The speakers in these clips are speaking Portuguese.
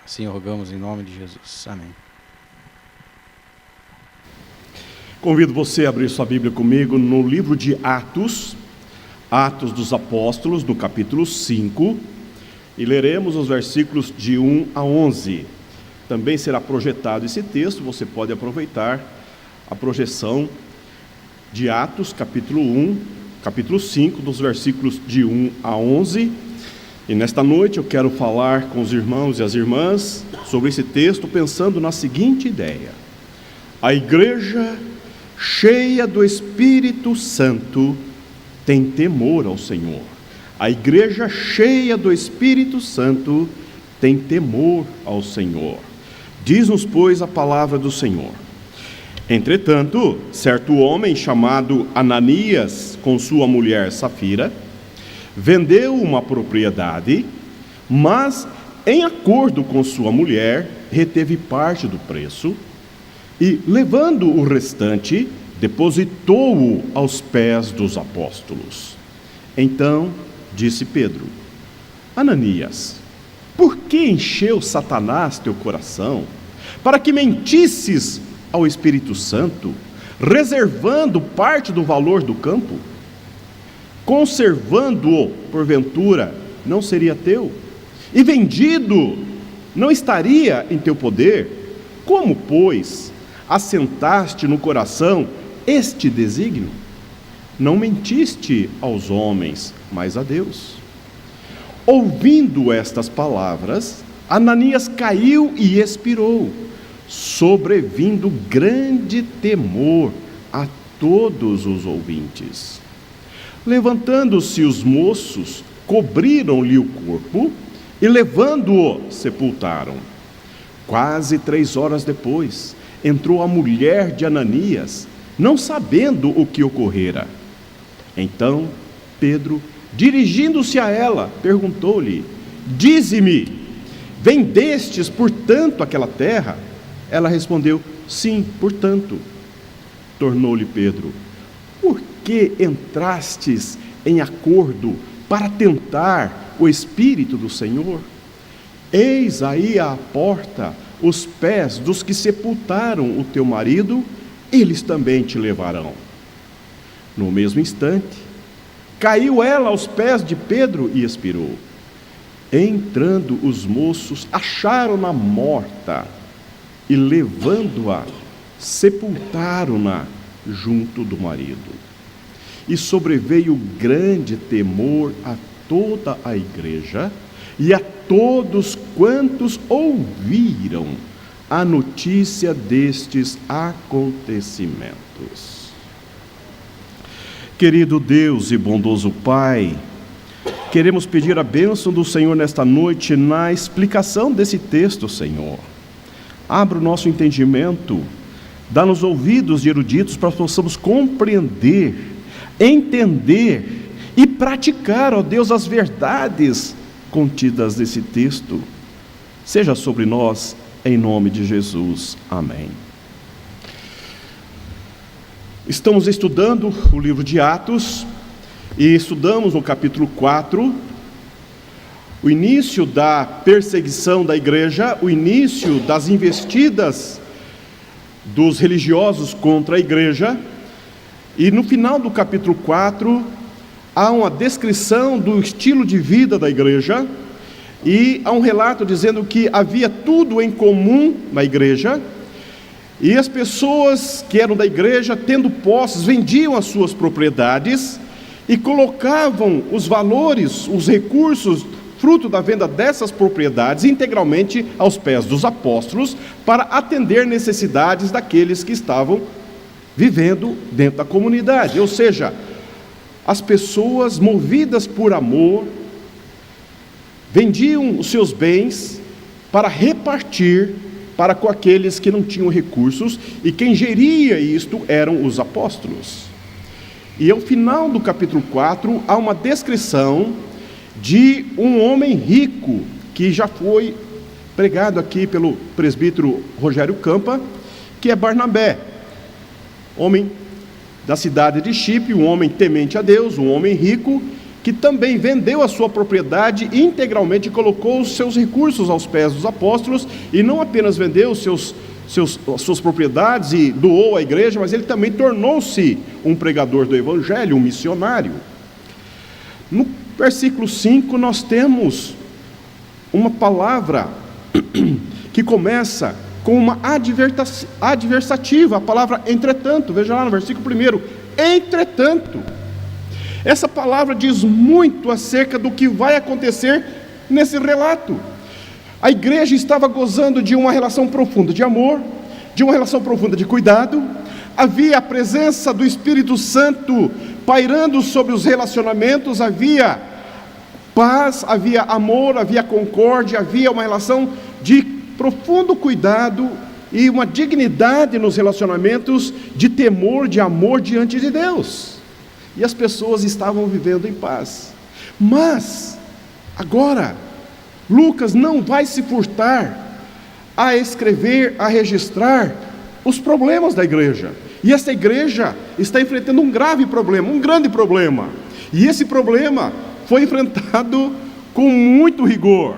Assim rogamos em nome de Jesus. Amém. Convido você a abrir sua Bíblia comigo no livro de Atos, Atos dos Apóstolos, no capítulo 5, e leremos os versículos de 1 a 11. Também será projetado esse texto, você pode aproveitar a projeção de Atos, capítulo 5, dos versículos de 1 a 11. E nesta noite eu quero falar com os irmãos e as irmãs sobre esse texto, pensando na seguinte ideia: a igreja cheia do Espírito Santo tem temor ao Senhor. A igreja cheia do Espírito Santo tem temor ao Senhor. Diz-nos, pois, a palavra do Senhor. Entretanto, certo homem chamado Ananias, com sua mulher Safira, vendeu uma propriedade, mas, em acordo com sua mulher, reteve parte do preço e, levando o restante, depositou-o aos pés dos apóstolos. Então disse Pedro: Ananias, por que encheu Satanás teu coração, para que mentisses ao Espírito Santo, reservando parte do valor do campo? Conservando-o, porventura, não seria teu? E vendido, não estaria em teu poder? Como, pois, assentaste no coração este desígnio? Não mentiste aos homens, mas a Deus. Ouvindo estas palavras, Ananias caiu e expirou, sobrevindo grande temor a todos os ouvintes. Levantando-se os moços, cobriram-lhe o corpo e, levando-o, sepultaram. Quase 3 horas depois, entrou a mulher de Ananias, não sabendo o que ocorrera. Então Pedro, dirigindo-se a ela, perguntou-lhe: Dize-me, vendestes, portanto, aquela terra? Ela respondeu: Sim, portanto. Tornou-lhe Pedro: Por que entrastes em acordo para tentar o Espírito do Senhor? Eis aí à porta os pés dos que sepultaram o teu marido, eles também te levarão. No mesmo instante, caiu ela aos pés de Pedro e expirou. Entrando os moços, acharam-na morta e, levando-a, sepultaram-na junto do marido. E sobreveio grande temor a toda a igreja e a todos quantos ouviram a notícia destes acontecimentos. Querido Deus e bondoso Pai, queremos pedir a bênção do Senhor nesta noite na explicação desse texto, Senhor. Abra o nosso entendimento, dá-nos ouvidos de eruditos para que possamos compreender, entender e praticar, ó Deus, as verdades contidas nesse texto. Seja sobre nós, em nome de Jesus. Amém. Estamos estudando o livro de Atos e estudamos no capítulo 4 o início da perseguição da igreja, o início das investidas dos religiosos contra a igreja, e no final do capítulo 4 há uma descrição do estilo de vida da igreja e há um relato dizendo que havia tudo em comum na igreja. E as pessoas que eram da igreja, tendo posses, vendiam as suas propriedades e colocavam os valores, os recursos, fruto da venda dessas propriedades, integralmente aos pés dos apóstolos, para atender necessidades daqueles que estavam vivendo dentro da comunidade. Ou seja, as pessoas, movidas por amor, vendiam os seus bens para repartir para com aqueles que não tinham recursos, e quem geria isto eram os apóstolos. E ao final do capítulo 4, há uma descrição de um homem rico, que já foi pregado aqui pelo presbítero Rogério Campa, que é Barnabé, homem da cidade de Chipre, um homem temente a Deus, um homem rico, que também vendeu a sua propriedade integralmente e colocou os seus recursos aos pés dos apóstolos, e não apenas vendeu as suas propriedades e doou à igreja, mas ele também tornou-se um pregador do evangelho, um missionário. No versículo 5 nós temos uma palavra que começa com uma adversativa, a palavra entretanto. Veja lá no versículo 1, entretanto. Essa palavra diz muito acerca do que vai acontecer nesse relato. A igreja estava gozando de uma relação profunda de amor, de uma relação profunda de cuidado. Havia a presença do Espírito Santo pairando sobre os relacionamentos, havia paz, havia amor, havia concórdia, havia uma relação de profundo cuidado e uma dignidade nos relacionamentos, de temor, de amor diante de Deus. E as pessoas estavam vivendo em paz. Mas, agora, Lucas não vai se furtar a escrever, a registrar os problemas da igreja. E essa igreja está enfrentando um grave problema, um grande problema. E esse problema foi enfrentado com muito rigor.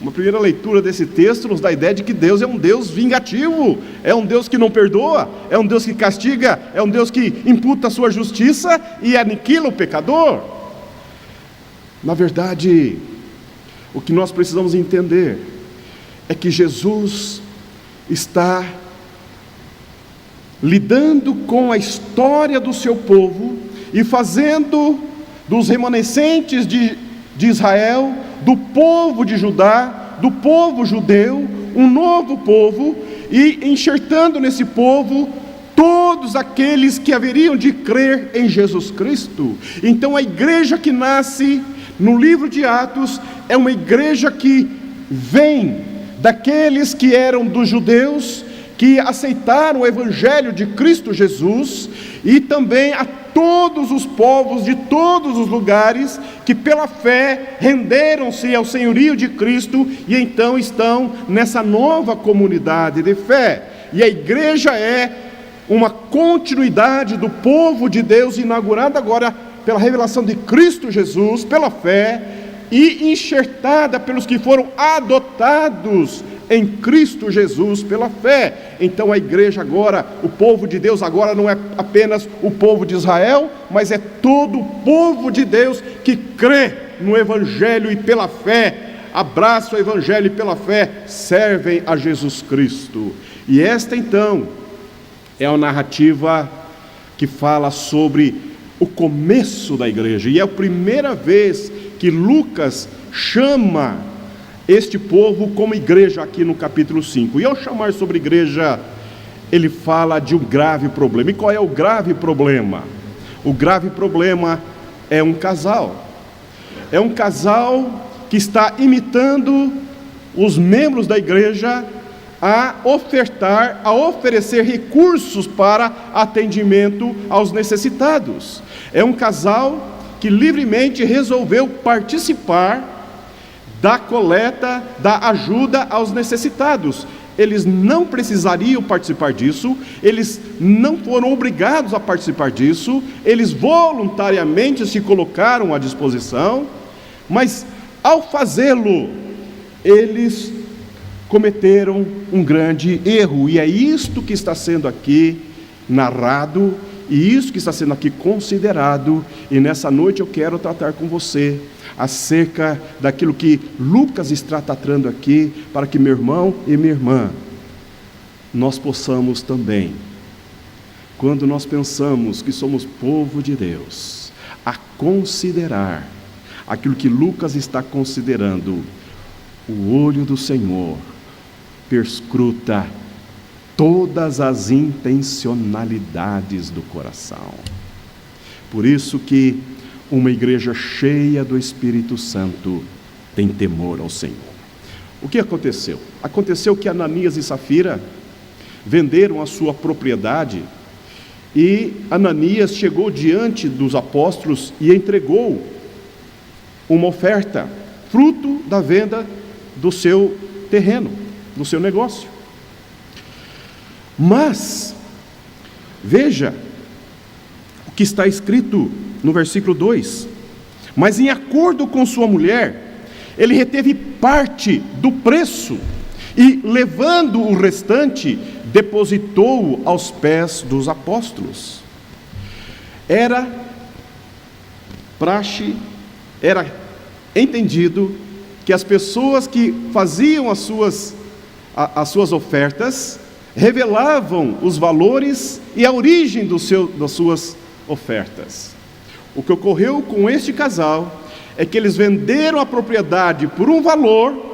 Uma primeira leitura desse texto nos dá a ideia de que Deus é um Deus vingativo, é um Deus que não perdoa, é um Deus que castiga, é um Deus que imputa a sua justiça e aniquila o pecador. Na verdade, o que nós precisamos entender é que Jesus está lidando com a história do seu povo e fazendo dos remanescentes de Israel, do povo de Judá, do povo judeu, um novo povo, e enxertando nesse povo todos aqueles que haveriam de crer em Jesus Cristo. Então a igreja que nasce no livro de Atos é uma igreja que vem daqueles que eram dos judeus, que aceitaram o evangelho de Cristo Jesus, e também a todos os povos de todos os lugares que pela fé renderam-se ao senhorio de Cristo e então estão nessa nova comunidade de fé. E a igreja é uma continuidade do povo de Deus, inaugurada agora pela revelação de Cristo Jesus, pela fé, e enxertada pelos que foram adotados em Cristo Jesus pela fé. Então a igreja agora, o povo de Deus agora não é apenas o povo de Israel, mas é todo o povo de Deus que crê no evangelho e pela fé, abraça o evangelho e pela fé servem a Jesus Cristo. E esta então é a narrativa que fala sobre o começo da igreja, e é a primeira vez que Lucas chama este povo como igreja aqui no capítulo 5. E ao chamar sobre igreja, ele fala de um grave problema. E qual é o grave problema? O grave problema é um casal. É um casal que está imitando os membros da igreja a oferecer recursos para atendimento aos necessitados. É um casal que livremente resolveu participar da coleta, da ajuda aos necessitados. Eles não precisariam participar disso, eles não foram obrigados a participar disso, eles voluntariamente se colocaram à disposição, mas ao fazê-lo, eles cometeram um grande erro, e é isto que está sendo aqui narrado, e isso que está sendo aqui considerado, e nessa noite eu quero tratar com você acerca daquilo que Lucas está tratando aqui, para que meu irmão e minha irmã, nós possamos também, quando nós pensamos que somos povo de Deus, a considerar aquilo que Lucas está considerando. O olho do Senhor perscruta todas as intencionalidades do coração. Por isso que uma igreja cheia do Espírito Santo tem temor ao Senhor. O que aconteceu? Aconteceu que Ananias e Safira venderam a sua propriedade, e Ananias chegou diante dos apóstolos e entregou uma oferta, fruto da venda do seu terreno, do seu negócio. Mas, veja o que está escrito no versículo 2: Mas em acordo com sua mulher, ele reteve parte do preço e, levando o restante, depositou-o aos pés dos apóstolos. Era praxe, era entendido que as pessoas que faziam as suas ofertas revelavam os valores e a origem das suas ofertas. O que ocorreu com este casal é que eles venderam a propriedade por um valor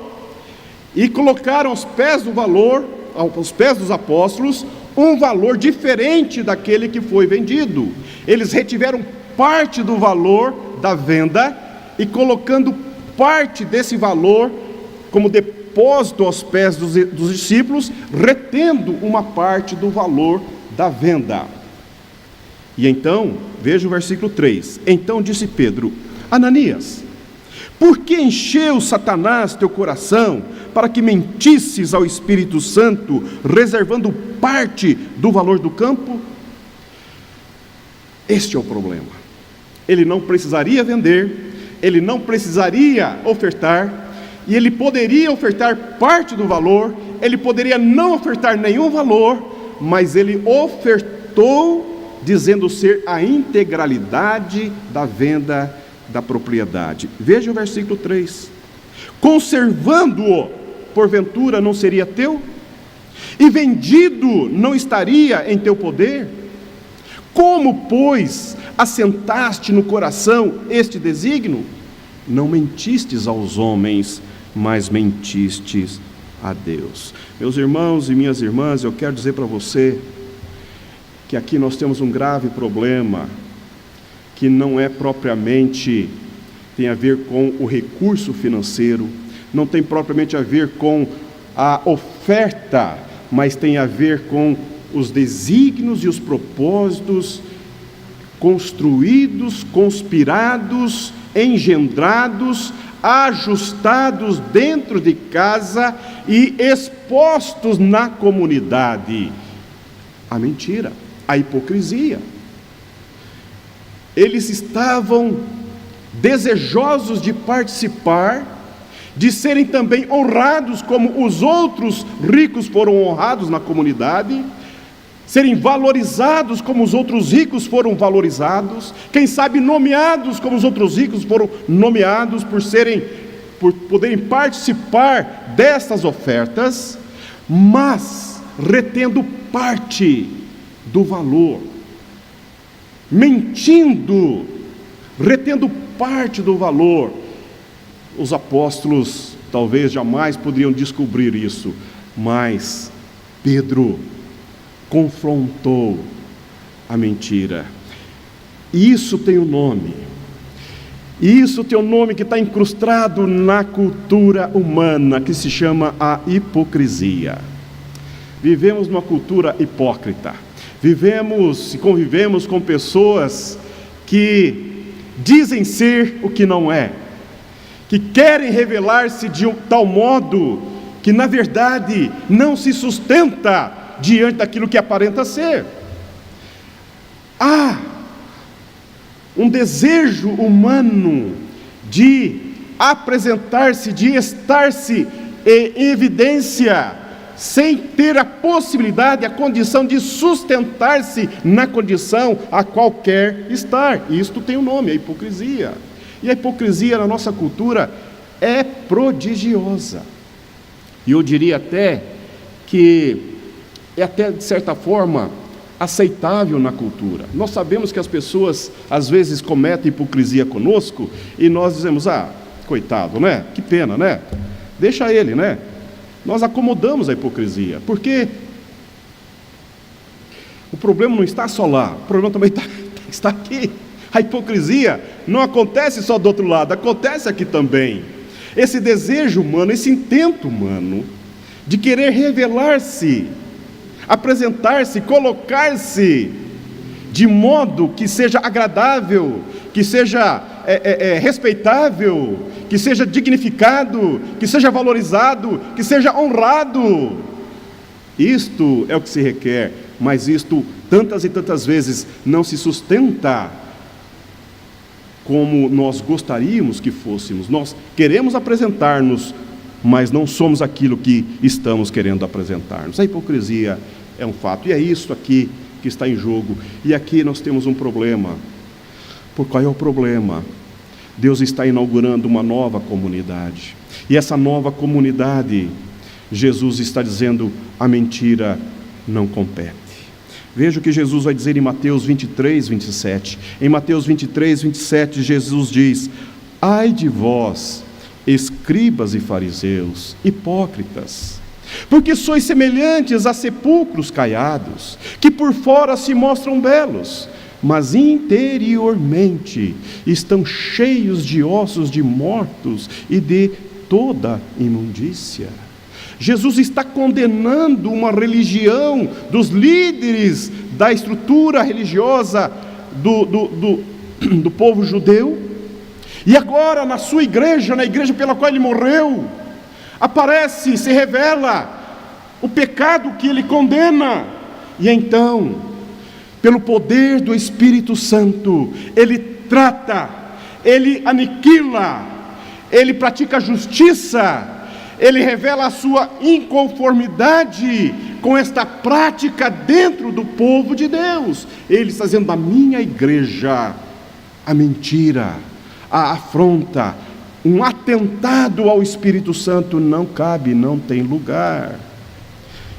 e colocaram aos pés dos apóstolos, um valor diferente daquele que foi vendido. Eles retiveram parte do valor da venda e, colocando parte desse valor como depósito aos pés dos discípulos, retendo uma parte do valor da venda. E então, veja o versículo 3. Então disse Pedro: Ananias, por que encheu Satanás teu coração para que mentisses ao Espírito Santo, reservando parte do valor do campo? Este é o problema. Ele não precisaria vender, ele não precisaria ofertar, e ele poderia ofertar parte do valor, ele poderia não ofertar nenhum valor, mas ele ofertou, dizendo ser a integralidade da venda da propriedade. Veja o versículo 3. Conservando-o, porventura não seria teu? E vendido não estaria em teu poder? Como, pois, assentaste no coração este desígnio? Não mentistes aos homens, mas mentistes a Deus. Meus irmãos e minhas irmãs, eu quero dizer para você que aqui nós temos um grave problema, que não é propriamente, tem a ver com o recurso financeiro, não tem propriamente a ver com a oferta, mas tem a ver com os desígnios e os propósitos construídos, conspirados, engendrados, ajustados dentro de casa e expostos na comunidade. A mentira, a hipocrisia. Eles estavam desejosos de participar, de serem também honrados como os outros ricos foram honrados na comunidade, serem valorizados como os outros ricos foram valorizados, quem sabe nomeados como os outros ricos foram nomeados, por poderem participar dessas ofertas, mas retendo parte do valor, mentindo, retendo parte do valor. Os apóstolos talvez jamais poderiam descobrir isso, mas Pedro confrontou a mentira. Isso tem um nome. Isso tem um nome que está incrustado na cultura humana, que se chama a hipocrisia. Vivemos numa cultura hipócrita. Vivemos e convivemos com pessoas que dizem ser o que não é, que querem revelar-se de tal modo que na verdade não se sustenta diante daquilo que aparenta ser. Há um desejo humano de apresentar-se, de estar-se em evidência, sem ter a possibilidade, a condição de sustentar-se na condição a qual quer estar. E isto tem um nome, a hipocrisia. E a hipocrisia na nossa cultura é prodigiosa. E eu diria até que é até de certa forma aceitável na cultura. Nós sabemos que as pessoas às vezes cometem hipocrisia conosco e nós dizemos: coitado, né? Que pena, né? Deixa ele, né? Nós acomodamos a hipocrisia, porque o problema não está só lá, o problema também está aqui. A hipocrisia não acontece só do outro lado, acontece aqui também. Esse desejo humano, esse intento humano de querer revelar-se, apresentar-se, colocar-se de modo que seja agradável, que seja respeitável, que seja dignificado, que seja valorizado, que seja honrado. Isto é o que se requer, mas isto tantas e tantas vezes não se sustenta como nós gostaríamos que fôssemos. Nós queremos apresentar-nos, mas não somos aquilo que estamos querendo apresentar-nos. A hipocrisia é um fato, e é isso aqui que está em jogo. E aqui nós temos um problema. Por qual é o problema? Deus está inaugurando uma nova comunidade, e essa nova comunidade, Jesus está dizendo, a mentira não compete. Veja o que Jesus vai dizer em Mateus 23, 27. Em Mateus 23, 27, Jesus diz: ai de vós, escribas e fariseus, hipócritas, porque sois semelhantes a sepulcros caiados, que por fora se mostram belos, mas interiormente estão cheios de ossos de mortos e de toda imundícia. Jesus está condenando uma religião dos líderes da estrutura religiosa do povo judeu. E agora na sua igreja, na igreja pela qual ele morreu, aparece, se revela o pecado que ele condena. E então, pelo poder do Espírito Santo, ele trata, ele aniquila, ele pratica justiça, ele revela a sua inconformidade com esta prática dentro do povo de Deus. Ele está dizendo: da minha igreja, a mentira, a afronta, um atentado ao Espírito Santo não cabe, não tem lugar.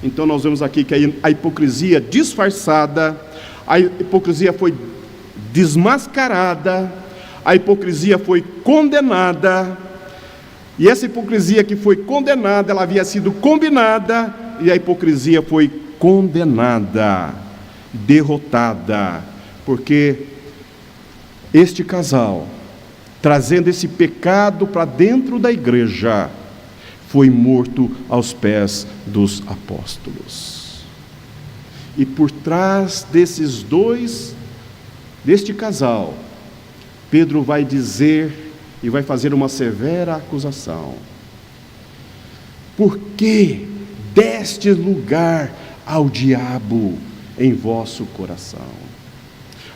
Então nós vemos aqui que a hipocrisia disfarçada, a hipocrisia foi desmascarada, a hipocrisia foi condenada, e essa hipocrisia que foi condenada, ela havia sido combinada, e a hipocrisia foi condenada, derrotada, porque este casal, trazendo esse pecado para dentro da igreja, foi morto aos pés dos apóstolos. E por trás deste casal, Pedro vai dizer e vai fazer uma severa acusação: por que deste lugar ao diabo em vosso coração?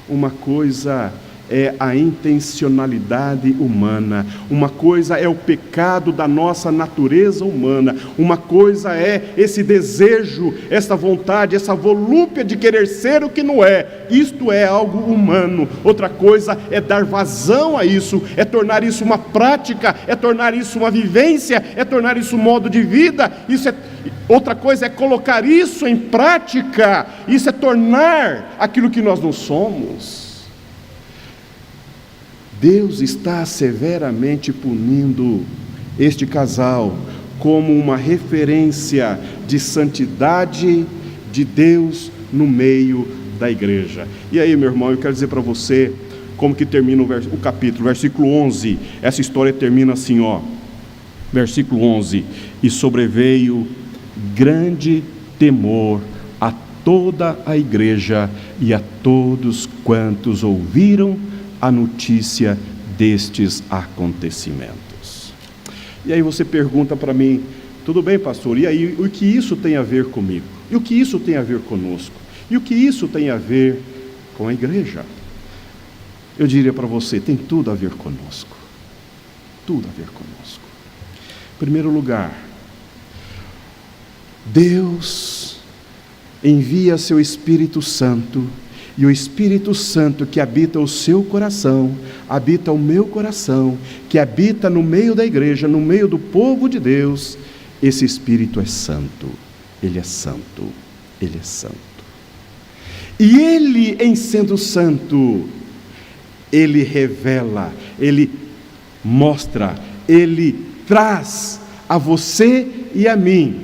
Uma coisa é a intencionalidade humana, uma coisa é o pecado da nossa natureza humana, uma coisa é esse desejo, essa vontade, essa volúpia de querer ser o que não é. Isto é algo humano. Outra coisa é dar vazão a isso, é tornar isso uma prática, é tornar isso uma vivência, é tornar isso um modo de vida. Outra coisa é colocar isso em prática, isso é tornar aquilo que nós não somos. Deus está severamente punindo este casal como uma referência de santidade de Deus no meio da igreja. E aí, meu irmão, eu quero dizer para você como que termina o capítulo, versículo 11. Essa história termina assim, versículo 11: e sobreveio grande temor a toda a igreja e a todos quantos ouviram a notícia destes acontecimentos. E aí você pergunta para mim: tudo bem, pastor, e aí o que isso tem a ver comigo? E o que isso tem a ver conosco? E o que isso tem a ver com a igreja? Eu diria para você: tem tudo a ver conosco. Tudo a ver conosco. Em primeiro lugar, Deus envia seu Espírito Santo, e o Espírito Santo que habita o seu coração, habita o meu coração, que habita no meio da igreja, no meio do povo de Deus. Esse Espírito é santo, ele é santo, ele é santo. E ele, em sendo santo, ele revela, ele mostra, ele traz a você e a mim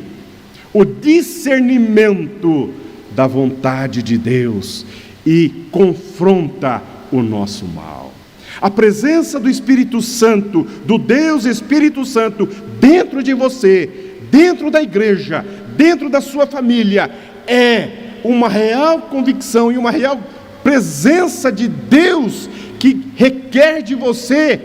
o discernimento da vontade de Deus e confronta o nosso mal. A presença do Espírito Santo, do Deus Espírito Santo, dentro de você, dentro da igreja, dentro da sua família, é uma real convicção e uma real presença de Deus que requer de você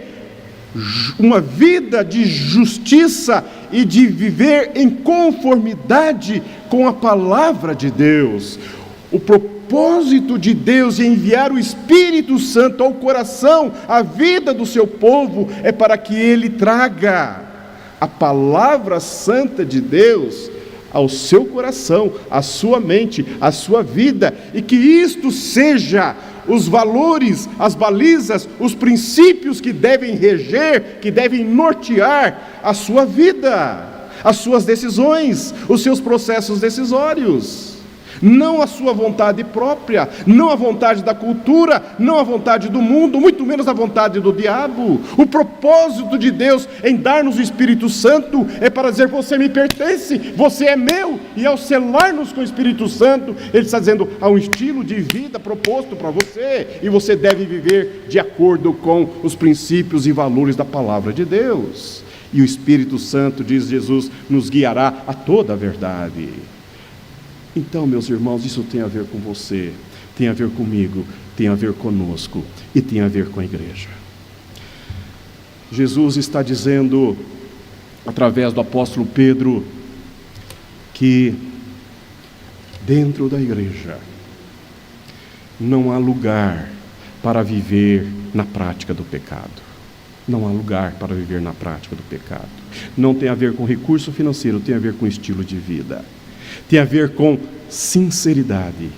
uma vida de justiça e de viver em conformidade com a palavra de Deus. O propósito propósito de Deus em enviar o Espírito Santo ao coração, à vida do seu povo, é para que ele traga a palavra santa de Deus ao seu coração, à sua mente, à sua vida, e que isto seja os valores, as balizas, os princípios que devem reger, que devem nortear a sua vida, as suas decisões, os seus processos decisórios. Não a sua vontade própria, não a vontade da cultura, não a vontade do mundo, muito menos a vontade do diabo. O propósito de Deus em dar-nos o Espírito Santo é para dizer: você me pertence, você é meu. E ao selar-nos com o Espírito Santo, Ele está dizendo: há um estilo de vida proposto para você, e você deve viver de acordo com os princípios e valores da palavra de Deus. E o Espírito Santo, diz Jesus, nos guiará a toda a verdade. Então, meus irmãos, isso tem a ver com você, tem a ver comigo, tem a ver conosco e tem a ver com a igreja. Jesus está dizendo, através do apóstolo Pedro, que dentro da igreja não há lugar para viver na prática do pecado. Não há lugar para viver na prática do pecado. Não tem a ver com recurso financeiro, tem a ver com estilo de vida. Tem a ver com sinceridade,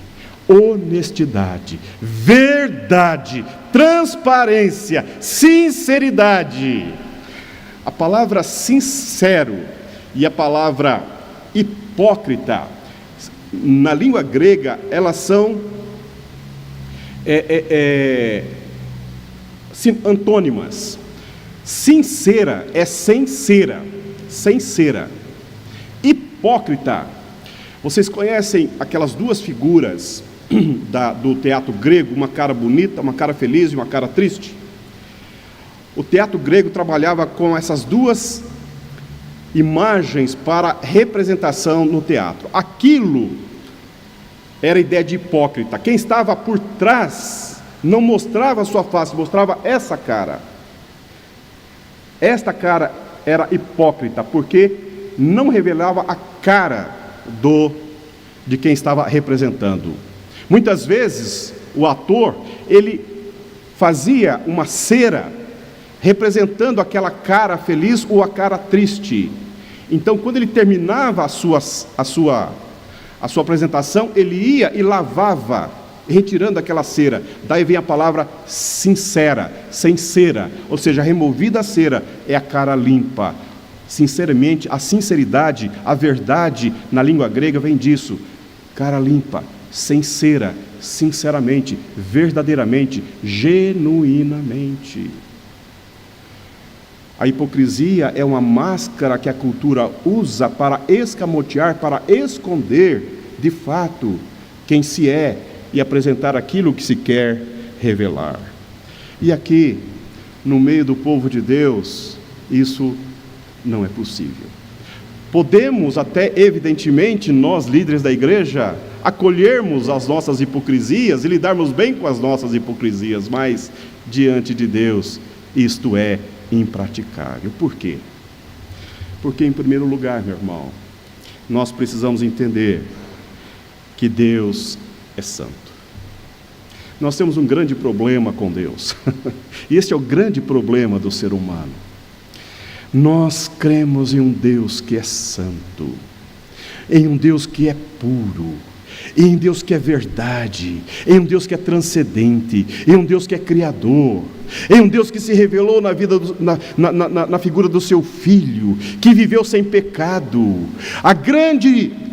honestidade, verdade, transparência, sinceridade. A palavra sincero e a palavra hipócrita, na língua grega, elas são antônimas. Sincera é sem cera, sem cera. Hipócrita, vocês conhecem aquelas duas figuras do teatro grego, uma cara bonita, uma cara feliz e uma cara triste? O teatro grego trabalhava com essas duas imagens para representação no teatro. Aquilo era a ideia de hipócrita. Quem estava por trás não mostrava a sua face, mostrava essa cara. Esta cara era hipócrita, porque não revelava a cara de quem estava representando. Muitas vezes o ator, ele fazia uma cera representando aquela cara feliz ou a cara triste. Então, quando ele terminava a sua apresentação, ele ia e lavava, retirando aquela cera. Daí vem a palavra sincera, sem cera, ou seja, removida a cera, é a cara limpa. Sinceramente, a sinceridade, a verdade na língua grega vem disso: cara limpa, sem cera, sinceramente, verdadeiramente, genuinamente. A hipocrisia é uma máscara que a cultura usa para escamotear, para esconder de fato quem se é e apresentar aquilo que se quer revelar. E aqui, no meio do povo de Deus, isso não é possível. Podemos até, evidentemente, nós líderes da igreja, acolhermos as nossas hipocrisias e lidarmos bem com as nossas hipocrisias, mas diante de Deus isto é impraticável. Por quê? Porque, em primeiro lugar, meu irmão, nós precisamos entender que Deus é santo. Nós temos um grande problema com Deus. E este é o grande problema do ser humano. Nós cremos em um Deus que é santo, em um Deus que é puro, em um Deus que é verdade, em um Deus que é transcendente, em um Deus que é criador, em um Deus que se revelou na vida, na figura do seu Filho, que viveu sem pecado.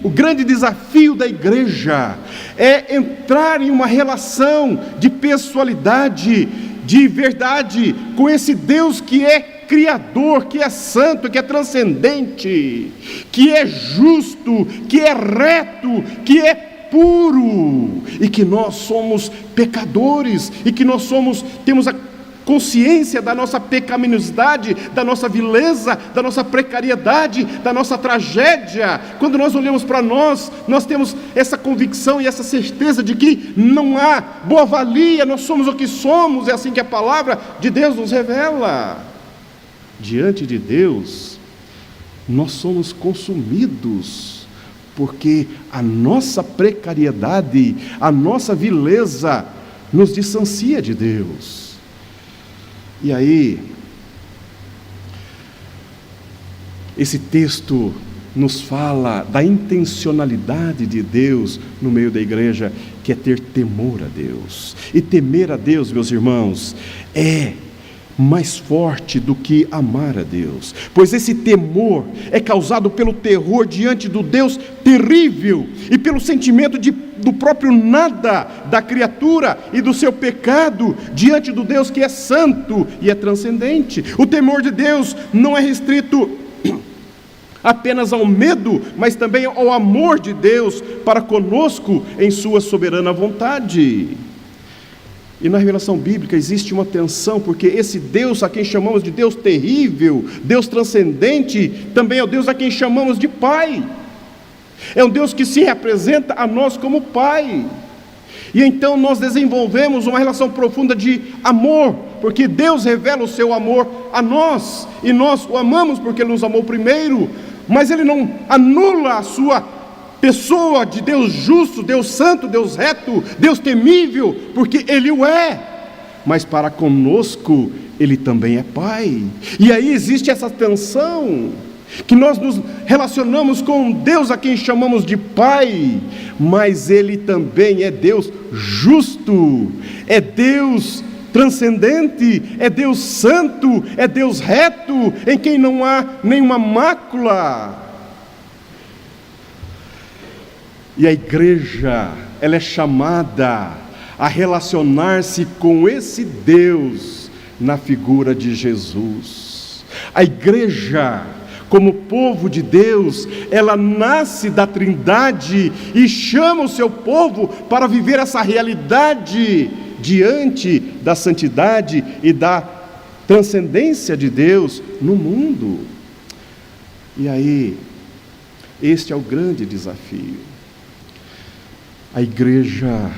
O grande desafio da igreja é entrar em uma relação de pessoalidade, de verdade, com esse Deus que é criador, que é santo, que é transcendente, que é justo, que é reto, que é puro, e que nós somos pecadores, e que nós temos a consciência da nossa pecaminosidade, da nossa vileza, da nossa precariedade, da nossa tragédia. Quando nós olhamos para nós temos essa convicção e essa certeza de que não há boa-valia, nós somos o que somos, é assim que a palavra de Deus nos revela. Diante de Deus, nós somos consumidos porque a nossa precariedade, a nossa vileza nos distancia de Deus. E aí, esse texto nos fala da intencionalidade de Deus no meio da igreja, que é ter temor a Deus. E temer a Deus, meus irmãos, é mais forte do que amar a Deus, pois esse temor é causado pelo terror diante do Deus terrível e pelo sentimento do próprio nada da criatura e do seu pecado diante do Deus que é santo e é transcendente. O temor de Deus não é restrito apenas ao medo, mas também ao amor de Deus para conosco em sua soberana vontade. E na revelação bíblica existe uma tensão, porque esse Deus a quem chamamos de Deus terrível, Deus transcendente, também é o Deus a quem chamamos de Pai. É um Deus que se representa a nós como Pai. E então nós desenvolvemos uma relação profunda de amor, porque Deus revela o seu amor a nós, e nós o amamos porque Ele nos amou primeiro, mas Ele não anula a sua pessoa de Deus justo, Deus santo, Deus reto, Deus temível, porque Ele o é, mas para conosco Ele também é Pai. E aí existe essa tensão, que nós nos relacionamos com Deus a quem chamamos de Pai, mas Ele também é Deus justo, é Deus transcendente, é Deus santo, é Deus reto, em quem não há nenhuma mácula. E a igreja, ela é chamada a relacionar-se com esse Deus na figura de Jesus. A igreja, como povo de Deus, ela nasce da Trindade e chama o seu povo para viver essa realidade diante da santidade e da transcendência de Deus no mundo. E aí, este é o grande desafio. A igreja,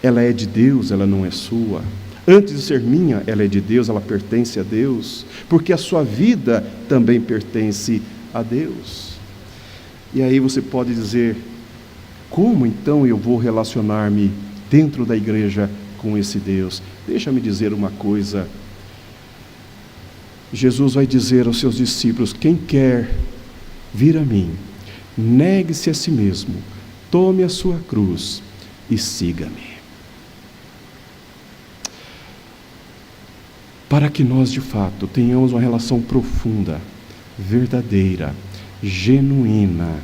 ela é de Deus, ela não é sua. Antes de ser minha, ela é de Deus, ela pertence a Deus, porque a sua vida também pertence a Deus. E aí você pode dizer, como então eu vou relacionar-me dentro da igreja com esse Deus? Deixa-me dizer uma coisa. Jesus vai dizer aos seus discípulos: quem quer vir a mim, negue-se a si mesmo, tome a sua cruz e siga-me. Para que nós de fato tenhamos uma relação profunda, verdadeira, genuína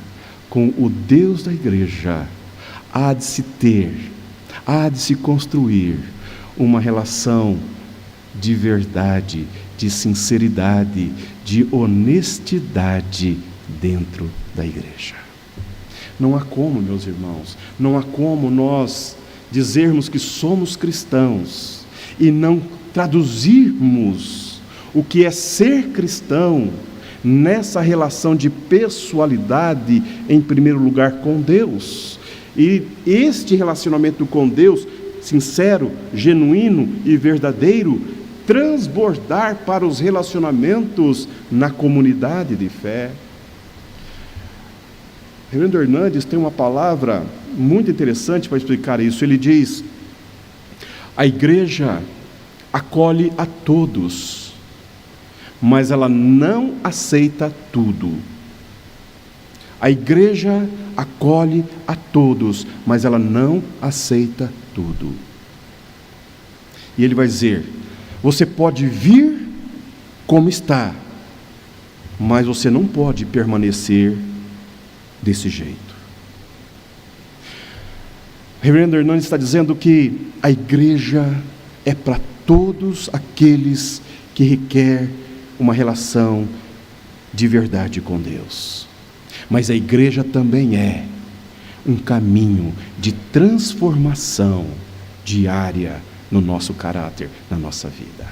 com o Deus da igreja, há de se construir uma relação de verdade, de sinceridade, de honestidade dentro da igreja. Não há como, meus irmãos, não há como nós dizermos que somos cristãos e não traduzirmos o que é ser cristão nessa relação de pessoalidade, em primeiro lugar, com Deus. E este relacionamento com Deus, sincero, genuíno e verdadeiro, transbordar para os relacionamentos na comunidade de fé. Reverendo Hernandes tem uma palavra muito interessante para explicar isso. Ele diz: a igreja acolhe a todos, mas ela não aceita tudo. A igreja acolhe a todos, mas ela não aceita tudo. E ele vai dizer: você pode vir como está, mas você não pode permanecer desse jeito. Reverendo Hernandes está dizendo que a igreja é para todos aqueles que requer uma relação de verdade com Deus. Mas a igreja também é um caminho de transformação diária no nosso caráter, na nossa vida.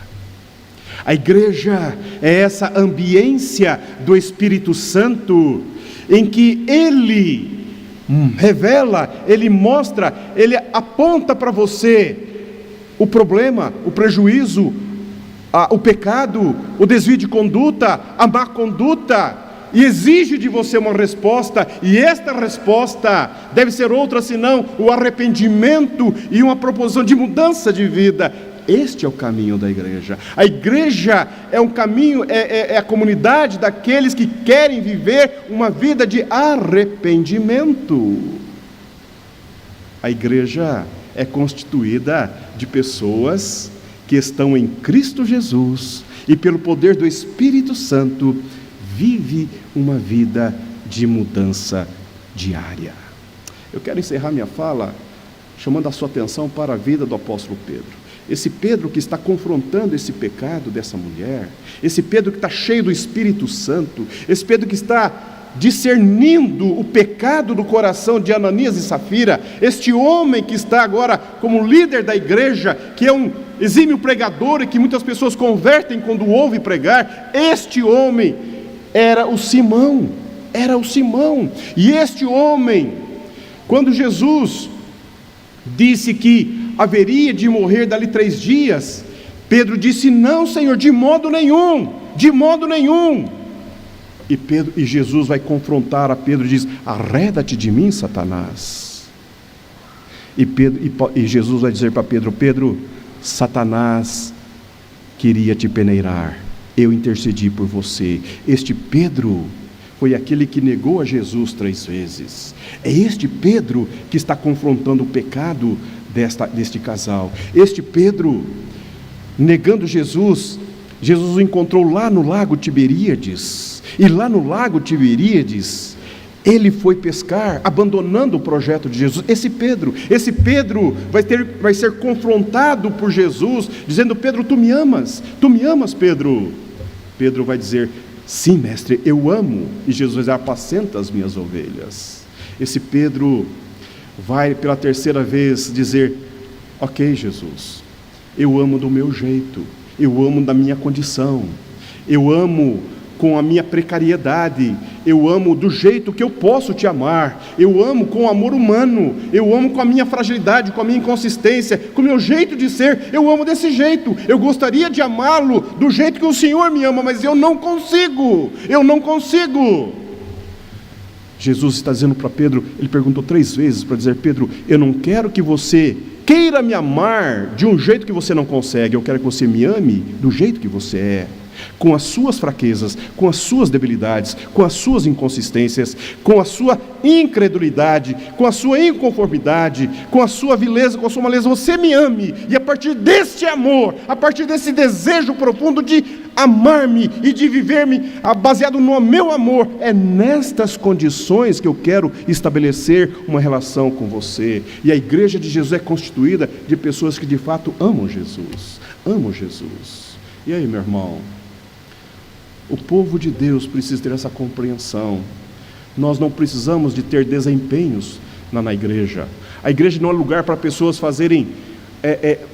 A igreja é essa ambiência do Espírito Santo, em que Ele revela, Ele mostra, Ele aponta para você o problema, o prejuízo, o pecado, o desvio de conduta, a má conduta, e exige de você uma resposta, e esta resposta deve ser outra senão o arrependimento e uma proposição de mudança de vida. Este é o caminho da igreja. A igreja é um caminho, é a comunidade daqueles que querem viver uma vida de arrependimento. A igreja é constituída de pessoas que estão em Cristo Jesus e pelo poder do Espírito Santo vive uma vida de mudança diária. Eu quero encerrar minha fala chamando a sua atenção para a vida do apóstolo Pedro. Esse Pedro que está confrontando esse pecado dessa mulher, esse Pedro que está cheio do Espírito Santo, esse Pedro que está discernindo o pecado do coração de Ananias e Safira, este homem que está agora como líder da igreja, que é um exímio pregador e que muitas pessoas convertem quando ouve pregar, este homem era o Simão, e este homem, quando Jesus disse que haveria de morrer dali 3 dias, Pedro disse: não, Senhor, de modo nenhum. E Jesus vai confrontar a Pedro e diz: arreda-te de mim, Satanás. E Jesus vai dizer para Pedro: Pedro, Satanás queria te peneirar, eu intercedi por você. Este Pedro foi aquele que negou a Jesus 3 vezes. É este Pedro que está confrontando o pecado deste casal. Este Pedro, negando Jesus, Jesus o encontrou lá no lago Tiberíades. E lá no lago Tiberíades, ele foi pescar, abandonando o projeto de Jesus. Esse Pedro vai ser confrontado por Jesus, dizendo: Pedro, tu me amas, Pedro? Pedro vai dizer: sim, mestre, eu amo. E Jesus vai dizer: apacenta as minhas ovelhas. Esse Pedro vai pela 3ª vez dizer: ok, Jesus, eu amo do meu jeito, eu amo da minha condição, eu amo com a minha precariedade, eu amo do jeito que eu posso te amar, eu amo com amor humano, eu amo com a minha fragilidade, com a minha inconsistência, com o meu jeito de ser, eu amo desse jeito. Eu gostaria de amá-lo do jeito que o Senhor me ama, mas eu não consigo. Jesus está dizendo para Pedro, ele perguntou 3 vezes para dizer: Pedro, eu não quero que você queira me amar de um jeito que você não consegue, eu quero que você me ame do jeito que você é, com as suas fraquezas, com as suas debilidades, com as suas inconsistências, com a sua incredulidade, com a sua inconformidade, com a sua vileza, com a sua maleza. Você me ame, e a partir deste amor, a partir desse desejo profundo de amar-me e de viver-me baseado no meu amor, é nestas condições que eu quero estabelecer uma relação com você. E a igreja de Jesus é constituída de pessoas que de fato amam Jesus. E aí, meu irmão, o povo de Deus precisa ter essa compreensão. Nós não precisamos de ter desempenhos na igreja. A igreja não é lugar para pessoas fazerem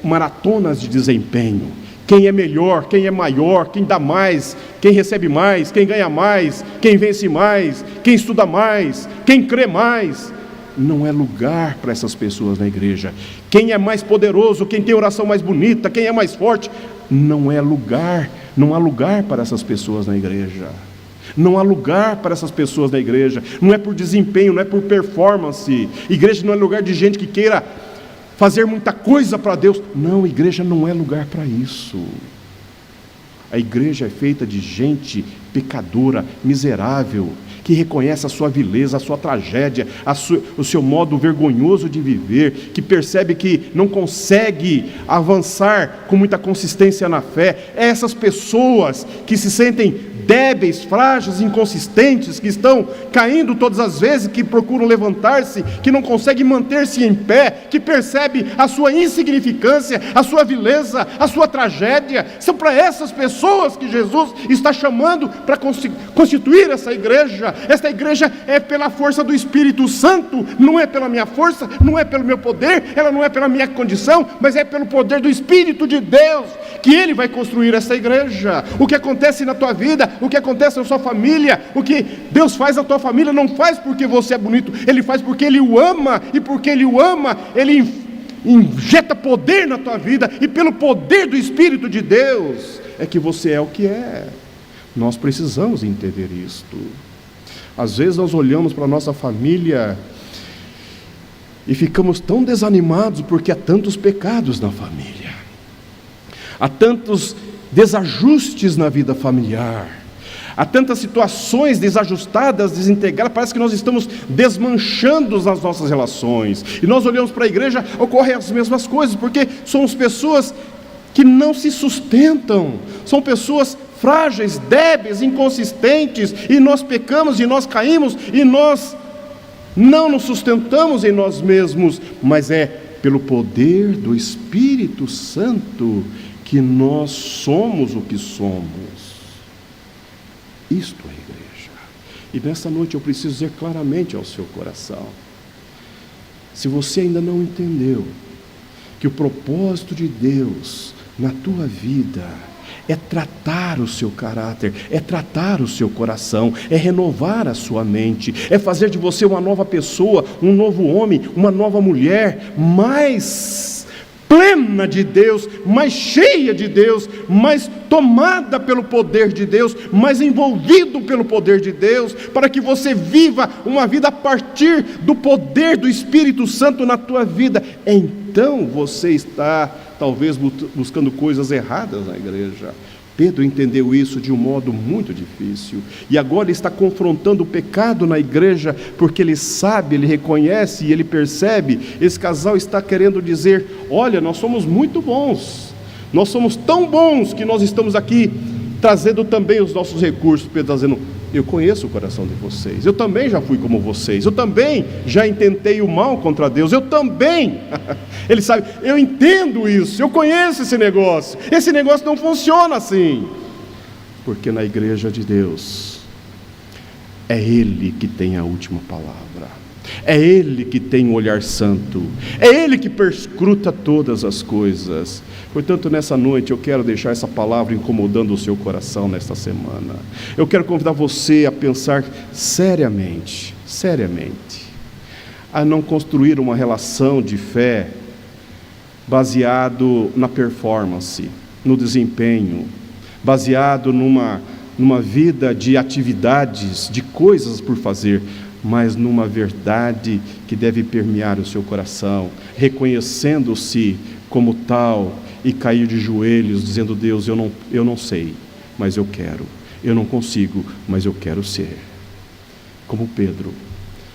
maratonas de desempenho. Quem é melhor, quem é maior, quem dá mais, quem recebe mais, quem ganha mais, quem vence mais, quem estuda mais, quem crê mais. Não é lugar para essas pessoas na igreja. Quem é mais poderoso, quem tem oração mais bonita, quem é mais forte, não há lugar para essas pessoas na igreja. Não há lugar para essas pessoas na igreja. Não é por desempenho, não é por performance. Igreja não é lugar de gente que queira fazer muita coisa para Deus. Não, igreja não é lugar para isso. A igreja é feita de gente pecadora, miserável, que reconhece a sua vileza, a sua tragédia, o seu modo vergonhoso de viver, que percebe que não consegue avançar com muita consistência na fé. É essas pessoas que se sentem débeis, frágeis, inconsistentes, que estão caindo todas as vezes, que procuram levantar-se, que não conseguem manter-se em pé, que percebe a sua insignificância, a sua vileza, a sua tragédia. São para essas pessoas que Jesus está chamando para constituir essa igreja. Esta igreja é pela força do Espírito Santo, não é pela minha força, não é pelo meu poder, ela não é pela minha condição, mas é pelo poder do Espírito de Deus, que Ele vai construir essa igreja. O que acontece na tua vida, o que acontece na sua família, o que Deus faz na tua família, não faz porque você é bonito, Ele faz porque Ele o ama, e porque Ele o ama, Ele injeta poder na tua vida, e pelo poder do Espírito de Deus, é que você é o que é. Nós precisamos entender isto. Às vezes nós olhamos para a nossa família e ficamos tão desanimados porque há tantos pecados na família, há tantos desajustes na vida familiar, há tantas situações desajustadas, desintegradas, parece que nós estamos desmanchando as nossas relações. E nós olhamos para a igreja, ocorrem as mesmas coisas, porque somos pessoas que não se sustentam, são pessoas frágeis, débeis, inconsistentes, e nós pecamos, e nós caímos, e nós não nos sustentamos em nós mesmos, mas é pelo poder do Espírito Santo que nós somos o que somos. Isto é igreja. E nesta noite eu preciso dizer claramente ao seu coração, se você ainda não entendeu que o propósito de Deus na tua vida é tratar o seu caráter, é tratar o seu coração, é renovar a sua mente, é fazer de você uma nova pessoa, um novo homem, uma nova mulher, mais plena de Deus, mais cheia de Deus, mais tomada pelo poder de Deus, mais envolvido pelo poder de Deus, para que você viva uma vida a partir do poder do Espírito Santo na tua vida. Então você está talvez buscando coisas erradas na igreja. Pedro entendeu isso de um modo muito difícil, e agora ele está confrontando o pecado na igreja, porque ele sabe, ele reconhece e ele percebe. Esse casal está querendo dizer: olha, nós somos muito bons, nós somos tão bons que nós estamos aqui trazendo também os nossos recursos. Pedro está dizendo: eu conheço o coração de vocês, eu também já fui como vocês, eu também já intentei o mal contra Deus, eu também, ele sabe, eu entendo isso, eu conheço esse negócio não funciona assim, porque na igreja de Deus, é Ele que tem a última palavra, é Ele que tem um olhar santo, é Ele que perscruta todas as coisas. Portanto, nessa noite eu quero deixar essa palavra incomodando o seu coração nesta semana. Eu quero convidar você a pensar seriamente, a não construir uma relação de fé baseado na performance, no desempenho, baseado numa vida de atividades, de coisas por fazer, mas numa verdade que deve permear o seu coração, reconhecendo-se como tal e cair de joelhos, dizendo: Deus, eu não sei, mas eu quero, eu não consigo, mas eu quero ser como Pedro.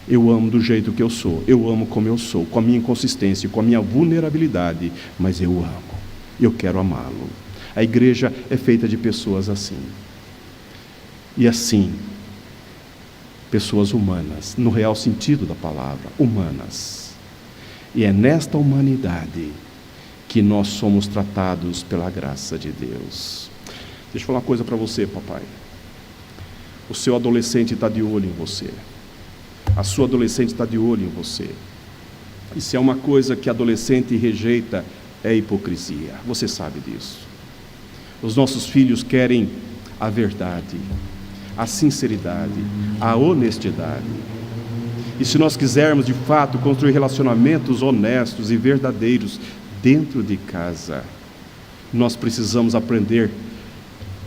Eu amo do jeito que eu sou, eu amo como eu sou, com a minha inconsistência, com a minha vulnerabilidade, mas eu amo, eu quero amá-lo. A igreja é feita de pessoas assim, e assim, pessoas humanas, no real sentido da palavra, humanas, e é nesta humanidade que nós somos tratados pela graça de Deus. Deixa eu falar uma coisa para você, papai. O seu adolescente está de olho em você, a sua adolescente está de olho em você, e se é uma coisa que adolescente rejeita, é hipocrisia, você sabe disso. Os nossos filhos querem a verdade, a sinceridade, a honestidade. E se nós quisermos de fato construir relacionamentos honestos e verdadeiros dentro de casa, nós precisamos aprender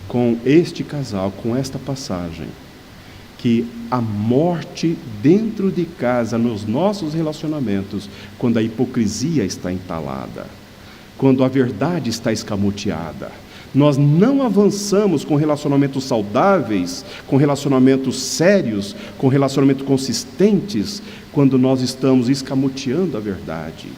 com este casal, com esta passagem, que a morte dentro de casa, nos nossos relacionamentos, quando a hipocrisia está entalada, quando a verdade está escamoteada, nós não avançamos com relacionamentos saudáveis, com relacionamentos sérios, com relacionamentos consistentes, quando nós estamos escamoteando a verdade,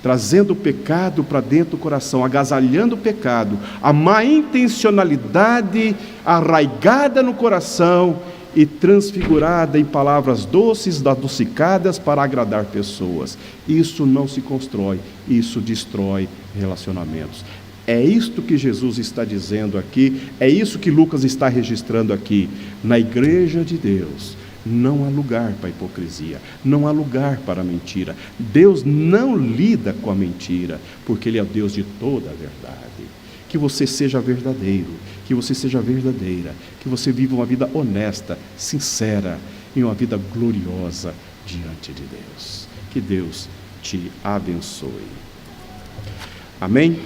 trazendo o pecado para dentro do coração, agasalhando o pecado, a má intencionalidade arraigada no coração e transfigurada em palavras doces, adocicadas para agradar pessoas. Isso não se constrói, isso destrói relacionamentos. É isto que Jesus está dizendo aqui, é isso que Lucas está registrando aqui. Na igreja de Deus não há lugar para a hipocrisia, não há lugar para a mentira. Deus não lida com a mentira, porque Ele é o Deus de toda a verdade. Que você seja verdadeiro, que você seja verdadeira, que você viva uma vida honesta, sincera e uma vida gloriosa diante de Deus. Que Deus te abençoe. Amém?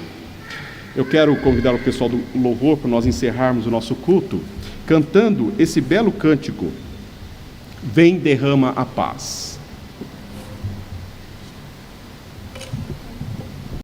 Eu quero convidar o pessoal do louvor para nós encerrarmos o nosso culto, cantando esse belo cântico, Vem derrama a paz.